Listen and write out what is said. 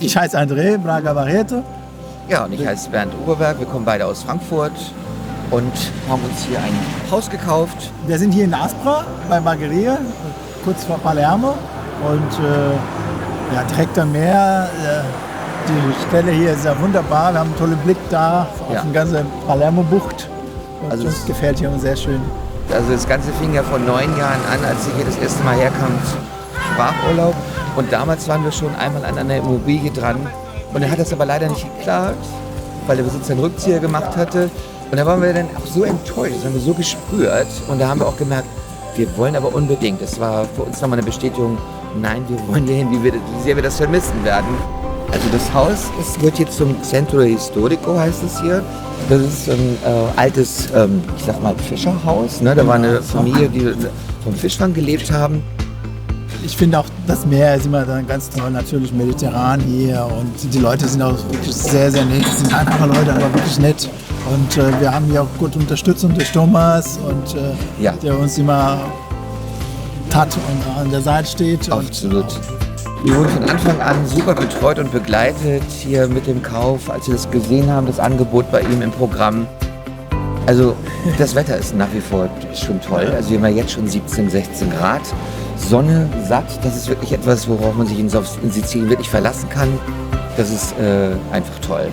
Ich heiße André Braga Barreto. Ja, und ich heiße Bernd Oberberg. Wir kommen beide aus Frankfurt und haben uns hier ein Haus gekauft. Wir sind hier in Aspra bei Margheria, kurz vor Palermo. Und direkt am Meer. Die Stelle hier ist ja wunderbar. Wir haben einen tollen Blick da auf die ganze Palermo-Bucht. Und also uns gefällt hier sehr schön. Also das Ganze fing ja vor 9 Jahren an, als ich hier das erste Mal herkam zum Sprachurlaub. Und damals waren wir schon einmal an einer Immobilie dran. Und dann hat das aber leider nicht geklappt, weil der Besitzer einen Rückzieher gemacht hatte. Und da waren wir dann auch so enttäuscht, das haben wir so gespürt. Und da haben wir auch gemerkt, wir wollen aber unbedingt. Das war für uns nochmal eine Bestätigung, nein, wir wollen hier hin, wie sehr wir das vermissen werden. Also das Haus wird jetzt zum Centro Historico, heißt es hier. Das ist ein altes, ich sag mal, Fischerhaus. Ne? Da war eine Familie, die vom Fischfang gelebt haben. Ich finde auch, das Meer ist immer dann ganz toll, natürlich mediterran hier. Und die Leute sind auch wirklich sehr, sehr nett. Das sind einfache Leute, aber wirklich nett. Und wir haben hier auch gute Unterstützung durch Thomas, und der uns immer und an der Seite steht. Absolut. Wir wurden von Anfang an super betreut und begleitet hier mit dem Kauf, als wir das gesehen haben, das Angebot bei ihm im Programm. Also das Wetter ist nach wie vor schon toll. Also wir haben ja jetzt schon 17, 16 Grad. Sonne, satt, das ist wirklich etwas, worauf man sich in Sizilien wirklich verlassen kann. Das ist einfach toll.